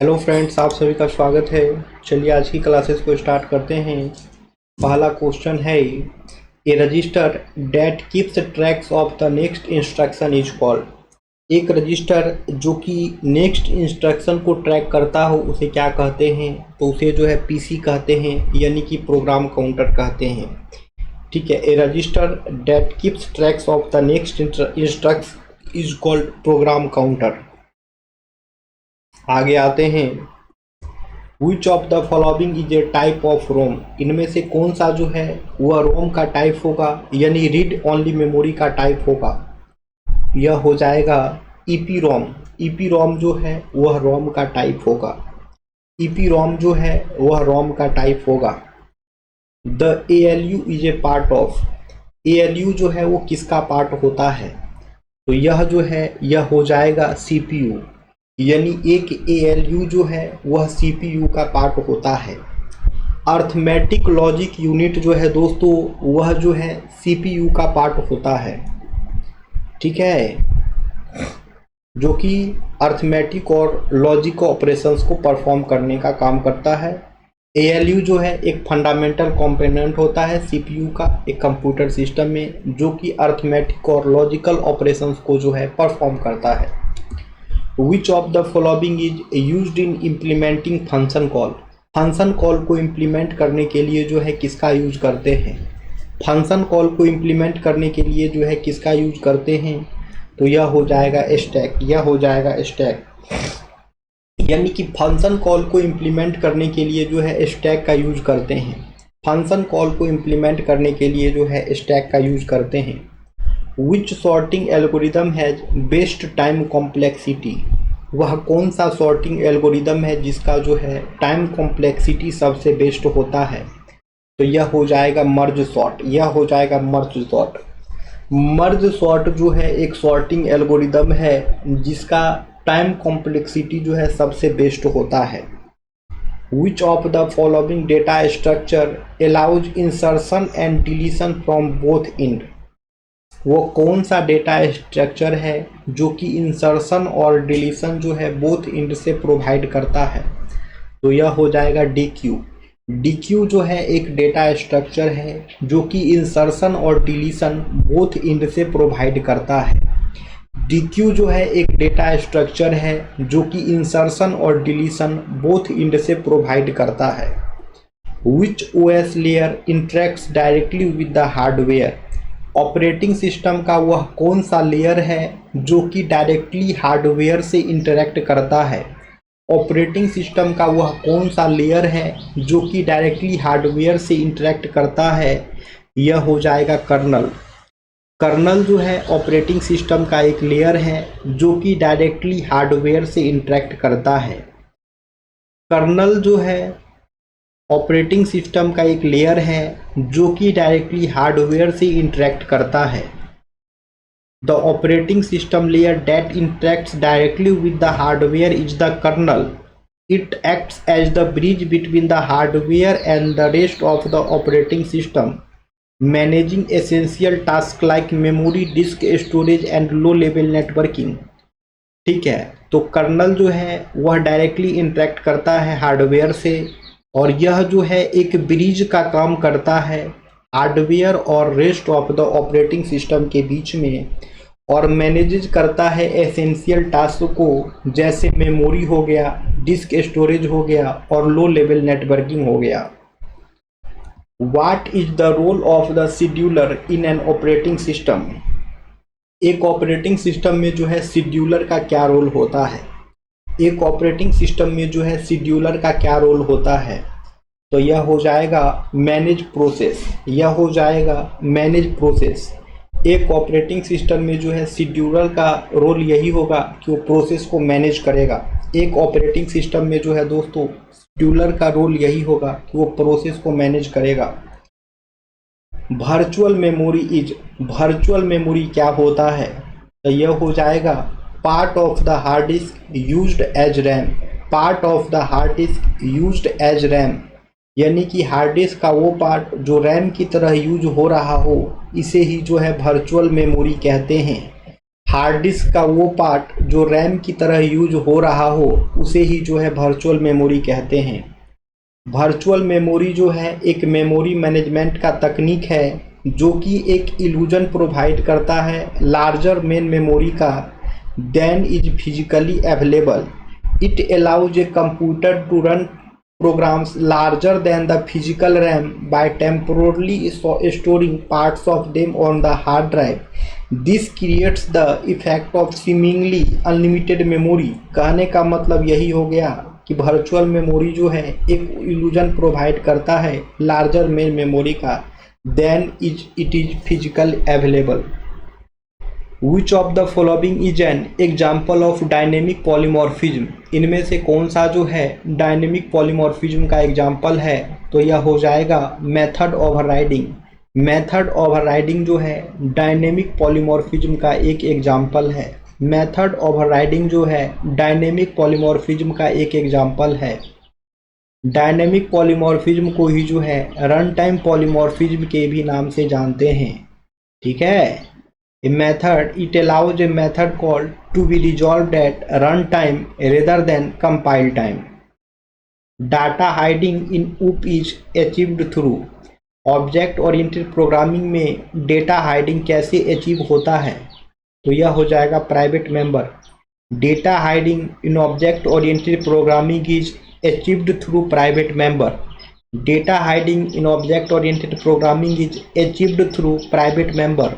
Hello friends, आप सभी का स्वागत है। चलिए आज की क्लासेस को स्टार्ट करते हैं। पहला क्वेश्चन है, a register that keeps tracks of the next instruction is called. एक रजिस्टर जो कि नेक्स्ट इंस्ट्रक्शन को ट्रैक करता हो उसे क्या कहते हैं? तो उसे जो है पीसी कहते हैं, यानी कि प्रोग्राम काउंटर कहते हैं। ठीक है, a register that keeps tracks of the next instruction is called program counter. आगे आते हैं, which of the following is a type of ROM. इनमें से कौन सा जो है वह रोम का टाइप होगा, यानी रीड ओनली मेमोरी का टाइप होगा। यह हो जाएगा ईपी रोम। ईपी रोम जो है वह रोम का टाइप होगा। ईपी रोम जो है वह रोम का टाइप होगा। The ALU is a part of. ALU जो है वो किसका पार्ट होता है? तो यह जो है यह हो जाएगा सीपीयू, यानी एक एएलयू जो है वह सीपीयू का पार्ट होता है। अर्थमेटिक लॉजिक यूनिट जो है दोस्तों वह जो है सीपीयू का पार्ट होता है। ठीक है, जो कि अर्थमेटिक और लॉजिक ऑपरेशंस को परफॉर्म करने का काम करता है। एएलयू जो है एक फंडामेंटल कंपोनेंट होता है सीपीयू का एक कंप्यूटर सिस्टम में, जो कि अर्थमेटिक और लॉजिकल ऑपरेशंस को जो है परफॉर्म करता है। Which of the following is used in implementing function call? Function call को इम्प्लीमेंट करने के लिए जो है किसका यूज करते हैं? फंक्शन कॉल को इम्प्लीमेंट करने के लिए जो है किसका यूज करते हैं? तो यह हो जाएगा स्टैक। यह हो जाएगा स्टैक, यानी कि फंक्शन कॉल को इम्प्लीमेंट करने के लिए जो है स्टैक का यूज करते हैं। फंक्शन कॉल को इम्प्लीमेंट करने के लिए जो है स्टैक का यूज करते हैं। Which sorting algorithm has best time complexity. वह कौन सा सॉर्टिंग एल्गोरिदम है जिसका जो है टाइम कॉम्प्लेक्सिटी सबसे बेस्ट होता है? तो यह हो जाएगा मर्ज सॉर्ट। यह हो जाएगा मर्ज सॉर्ट। मर्ज सॉर्ट जो है एक सॉर्टिंग एल्गोरिदम है जिसका टाइम कॉम्प्लेक्सिटी जो है सबसे बेस्ट होता है। विच of the following data structure allows insertion and deletion from both and. वो कौन सा डेटा स्ट्रक्चर है जो कि इंसर्शन और डिलीशन जो है बोथ एंड से प्रोवाइड करता है? तो यह हो जाएगा डीक्यू। डीक्यू जो है एक डेटा स्ट्रक्चर है जो कि इंसर्शन और डिलीशन बोथ एंड से प्रोवाइड करता है। डीक्यू जो है एक डेटा स्ट्रक्चर है जो कि इंसर्शन और डिलीशन बोथ एंड से प्रोवाइड करता है। Which OS layer interacts directly with the hardware. Operating system का वह कौन सा लेयर है जो कि डायरेक्टली हार्डवेयर से इंटरेक्ट करता है? ऑपरेटिंग सिस्टम का वह कौन सा लेयर है जो कि डायरेक्टली हार्डवेयर से इंटरेक्ट करता है? यह हो जाएगा कर्नल। कर्नल जो है ऑपरेटिंग सिस्टम का एक लेयर है जो कि डायरेक्टली हार्डवेयर से इंटरेक्ट करता है। कर्नल जो है ऑपरेटिंग सिस्टम का एक लेयर है जो कि डायरेक्टली हार्डवेयर से इंटरेक्ट करता है। The operating system layer that interacts directly with the hardware is the kernel. It acts as the bridge between the hardware and the rest of the operating system, managing essential task like memory, disk storage and low level networking. ठीक है, तो colonel जो है वह directly interact करता है hardware से, और यह जो है एक ब्रिज का काम करता है हार्डवेयर और rest of the operating system के बीच में, और मैनेज करता है एसेंशियल टास्क को, जैसे मेमोरी हो गया, डिस्क स्टोरेज हो गया और लो लेवल नेटवर्किंग हो गया। What is the role of the scheduler in an operating system. एक ऑपरेटिंग सिस्टम में जो है शेड्यूलर का क्या रोल होता है? एक ऑपरेटिंग सिस्टम में जो है शेड्यूलर का क्या रोल होता है? तो यह हो जाएगा मैनेज प्रोसेस। यह हो जाएगा मैनेज प्रोसेस। एक ऑपरेटिंग सिस्टम में जो है शेड्यूलर का रोल यही होगा कि वो प्रोसेस को मैनेज करेगा। एक ऑपरेटिंग सिस्टम में जो है दोस्तों शेड्यूलर का रोल यही होगा कि वो प्रोसेस को मैनेज करेगा। Virtual memory is. Virtual memory क्या होता है? तो यह हो जाएगा part of the hard disk used as RAM. Part of the hard disk used as RAM, यानी कि हार्ड डिस्क का वो पार्ट जो रैम की तरह यूज हो रहा हो, इसे ही जो है वर्चुअल मेमोरी कहते हैं। हार्ड डिस्क का वो पार्ट जो रैम की तरह यूज हो रहा हो उसे ही जो है वर्चुअल मेमोरी कहते हैं। वर्चुअल मेमोरी जो है एक मेमोरी मैनेजमेंट का तकनीक है जो कि एक इल्यूजन प्रोवाइड करता है लार्जर मेन मेमोरी का than is physically available. It allows a computer to run programs larger than the physical RAM by temporarily storing parts of them on the hard drive. This creates the effect of seemingly unlimited memory। कहने का मतलब यही हो गया कि virtual memory जो है एक इल्यूजन प्रोवाइड करता है लार्जर मेन मेमोरी का than it is physical available. Which of the following is an example of dynamic polymorphism? इनमें से कौन सा जो है डायनेमिक पॉलीमॉर्फिज्म का एग्जाम्पल है? तो यह हो जाएगा मेथड ओवरराइडिंग। मेथड ओवरराइडिंग जो है डायनेमिक पॉलीमॉर्फिज्म का एक एग्जाम्पल है। मेथड ओवरराइडिंग जो है डायनेमिक पॉलीमॉर्फिज्म का एक एग्जाम्पल है। डायनेमिक पॉलीमॉर्फिज्म को ही जो है रन टाइम पॉलीमॉर्फिज्म के भी नाम से जानते हैं। ठीक है, a method it allows a method call to be resolved at runtime rather than compile time. Data hiding in OOP is achieved through object oriented programming में डेटा हाइडिंग कैसे अचीव होता है? तो यह हो जाएगा private member. Data hiding in object oriented programming is achieved through private member. Data hiding in object oriented programming is achieved through private member.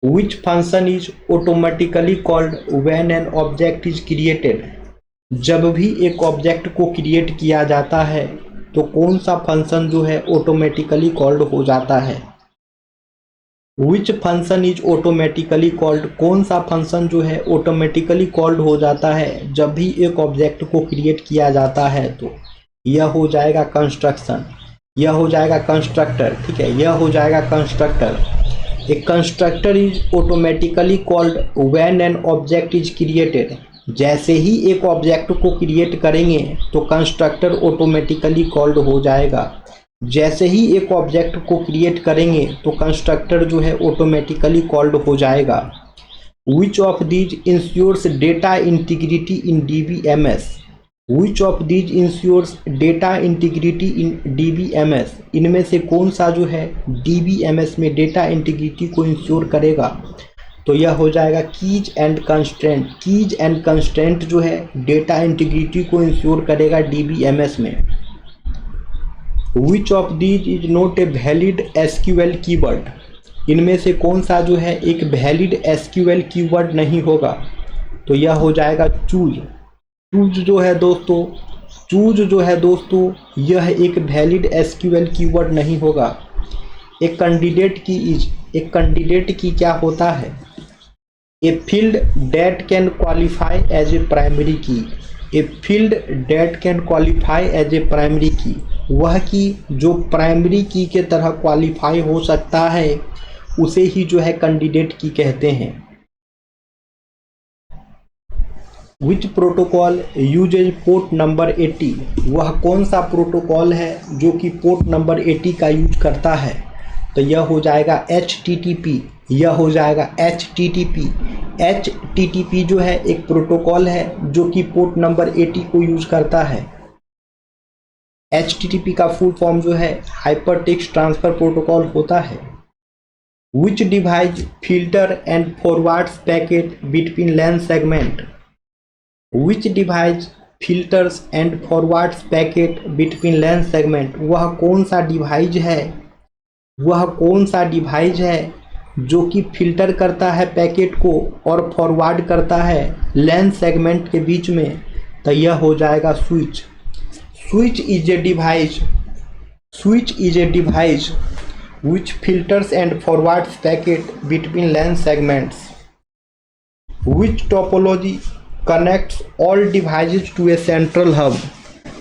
Which function is automatically called when an object is created? जब भी एक object को create किया जाता है तो कौन सा फंक्शन जो है ऑटोमेटिकली कॉल्ड हो जाता है? Which function is automatically called? कौन सा फंक्शन जो है ऑटोमेटिकली कॉल्ड हो जाता है जब भी एक ऑब्जेक्ट को क्रिएट किया जाता है? तो यह हो जाएगा कंस्ट्रक्शन, यह हो जाएगा कंस्ट्रक्टर। ठीक है, यह हो जाएगा constructor. A constructor is automatically called when an object is created। जैसे ही एक ऑब्जेक्ट को क्रिएट करेंगे तो कंस्ट्रक्टर ऑटोमेटिकली कॉल्ड हो जाएगा। जैसे ही एक ऑब्जेक्ट को क्रिएट करेंगे तो कंस्ट्रक्टर जो है ऑटोमेटिकली कॉल्ड हो जाएगा। Which of these ensures data integrity in DBMS? Which of these ensures data integrity in DBMS? इनमें से कौन सा जो है DBMS में डेटा इंटीग्रिटी को इंश्योर करेगा? तो यह हो जाएगा keys and constraint. Keys and constraint जो है डेटा इंटीग्रिटी को इंश्योर करेगा DBMS में। Which of these is not a valid SQL keyword? इनमें से कौन सा जो है एक वैलिड SQL कीवर्ड नहीं होगा? तो यह हो जाएगा चूज। चूज जो है दोस्तों यह एक वैलिड SQL कीवर्ड नहीं होगा। एक कैंडिडेट की क्या होता है? A field that can qualify as a primary key. A field that can qualify as a primary key, वह की जो प्राइमरी की के तरह क्वालिफाई हो सकता है उसे ही जो है कैंडिडेट की कहते हैं। Which protocol uses port number 80? वह कौन सा प्रोटोकॉल है जो कि पोर्ट नंबर 80 का यूज करता है? तो यह हो जाएगा HTTP। यह हो जाएगा HTTP। HTTP जो है एक प्रोटोकॉल है जो कि पोर्ट नंबर 80 को यूज करता है। HTTP का फुल फॉर्म जो है हाइपर टेक्स्ट ट्रांसफर प्रोटोकॉल होता है। Which device filter and forwards packet between LAN segment? Which device filters and forwards packet between LAN segment? वह कौन सा डिवाइस है जो कि फिल्टर करता है पैकेट को और फॉरवर्ड करता है LAN सेगमेंट के बीच में? तो यह हो जाएगा switch. Switch is a device which filters and forwards packet between LAN segments. Which topology connects all devices to a central hub?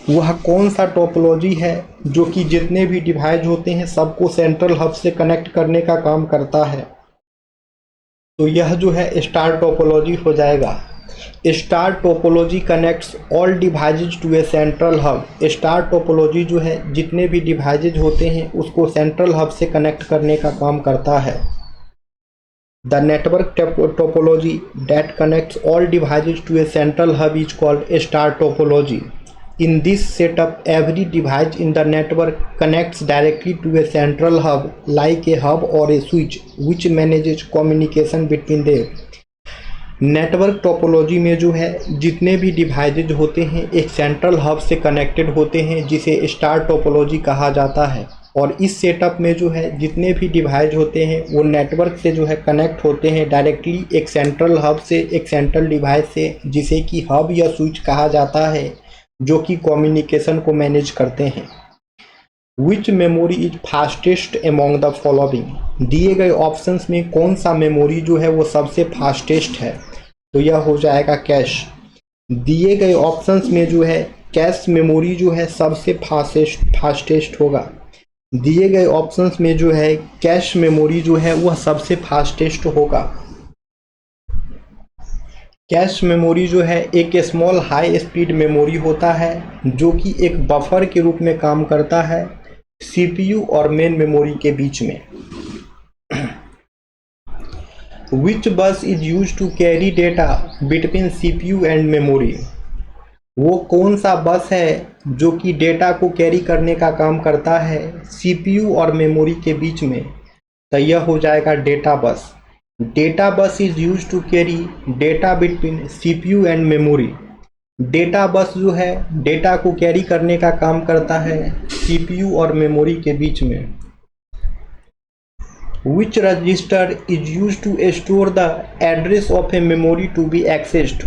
वह कौन सा टोपोलॉजी है जो कि जितने भी डिवाइस होते हैं सबको सेंट्रल हब से कनेक्ट करने का काम करता है? तो यह जो है स्टार टोपोलॉजी हो जाएगा। Star topology connects all devices to a central hub. Star topology जो है जितने भी डिवाइसेज होते हैं उसको सेंट्रल हब से कनेक्ट करने का काम करता है। The network topology that connects all devices to a central hub is called a star topology. In this setup, every device in the network connects directly to a central hub like a hub or a switch which manages communication between them. Network topology में जो है जितने भी devices होते हैं एक central hub से connected होते हैं जिसे स्टार टोपोलॉजी कहा जाता है। और इस सेटअप में जो है जितने भी डिवाइस होते हैं वो नेटवर्क से जो है कनेक्ट होते हैं डायरेक्टली एक सेंट्रल हब से, एक सेंट्रल डिवाइस से, जिसे कि हब या स्विच कहा जाता है, जो कि कम्युनिकेशन को मैनेज करते हैं। Which memory is fastest among the following, दिए गए ऑप्शंस में कौन सा मेमोरी जो है वो सबसे फास्टेस्ट है, तो यह हो जाएगा कैश। दिए गए ऑप्शंस में जो है कैश मेमोरी जो है सबसे फास्टेस्ट होगा। दिए गए ऑप्शंस में जो है कैश मेमोरी जो है वह सबसे फास्टेस्ट होगा। कैश मेमोरी जो है एक स्मॉल हाई स्पीड मेमोरी होता है जो कि एक बफर के रूप में काम करता है सीपीयू और मेन मेमोरी के बीच में। Which bus is used to carry data between CPU and memory? वो कौन सा बस है जो कि डेटा को कैरी करने का काम करता है सीपीयू और मेमोरी के बीच में, तो यह हो जाएगा data bus. Data bus is use to carry data between CPU and memory. Data bus जो है डेटा को कैरी करने का काम करता है सीपीयू और मेमोरी के बीच में। Which register is used to store the address of a memory to be accessed?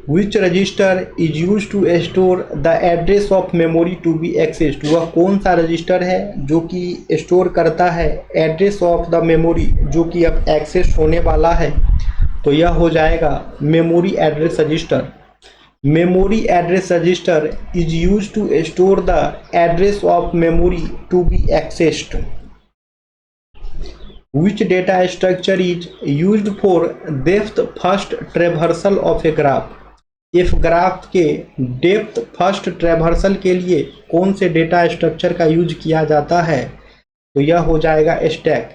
Which register is used to store the address of memory to be accessed? वह कौन सा रजिस्टर है जो कि स्टोर करता है एड्रेस ऑफ द मेमोरी जो कि अब एक्सेस होने वाला है, तो यह हो जाएगा memory address register. Memory address register is use to store the address of memory to be accessed. Which data structure is used for depth first traversal of a graph? If graph के depth first traversal के लिए कौन से data structure का use किया जाता है, तो यह हो जाएगा stack.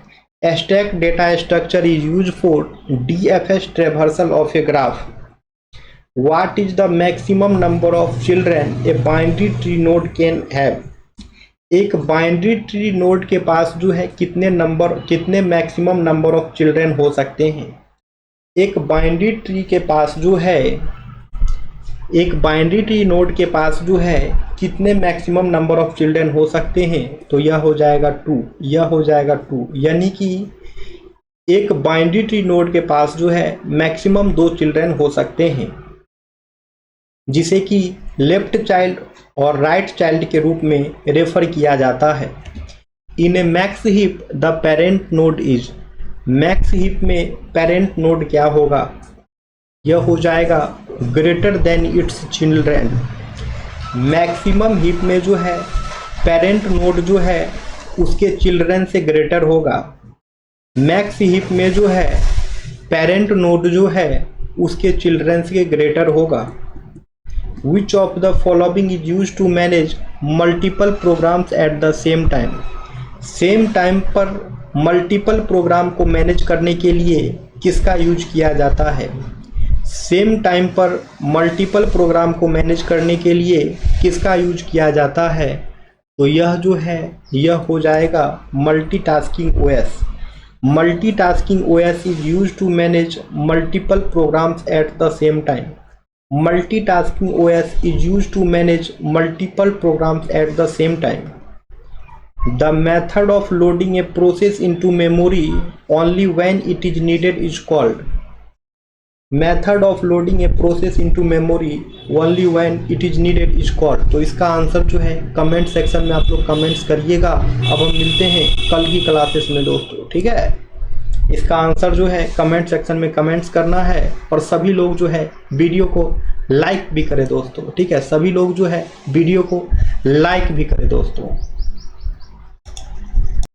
Stack data structure is use for DFS traversal of a graph. What is the maximum number of children a binary tree node can have? एक बाइनरी ट्री नोड के पास जो है कितने मैक्सिमम नंबर ऑफ चिल्ड्रन हो सकते हैं? एक binary tree के पास जो है एक बाइनरी ट्री नोड के पास जो है कितने मैक्सिमम नंबर ऑफ चिल्ड्रन हो सकते हैं, तो यह हो जाएगा 2। यह हो जाएगा 2, यानी कि एक बाइनरी ट्री नोड के पास जो है मैक्सिमम 2 चिल्ड्रन हो सकते हैं, जिसे कि लेफ्ट चाइल्ड और राइट चाइल्ड के रूप में रेफर किया जाता है। In a max heap the parent node is, max heap में पेरेंट नोड क्या होगा? यह हो जाएगा greater than its children. Maximum heap में जो है पेरेंट नोड जो है उसके चिल्ड्रन से ग्रेटर होगा। मैक्स हीप में जो है पेरेंट नोड जो है उसके चिल्ड्रन से ग्रेटर होगा। Which of the following is used to manage multiple programs at the same time? Same time पर मल्टीपल प्रोग्राम को मैनेज करने के लिए किसका यूज किया जाता है? सेम टाइम पर मल्टीपल प्रोग्राम को मैनेज करने के लिए किसका यूज किया जाता है, तो यह जो है यह हो जाएगा multitasking OS. Multitasking OS is use to manage multiple programs at the same time. Multitasking OS is used to manage multiple programs at the same time. The method of loading a process into memory only when it is needed is called. Method of loading a process into memory only when it is needed is called. तो इसका answer जो है comment section में आप लोग comments करिएगा। अब हम मिलते हैं कल की क्लासेस में दोस्तों, ठीक है। इसका आंसर जो है कमेंट सेक्शन में कमेंट्स करना है और सभी लोग जो है वीडियो को लाइक भी करें दोस्तों, ठीक है। सभी लोग जो है वीडियो को लाइक भी करें दोस्तों।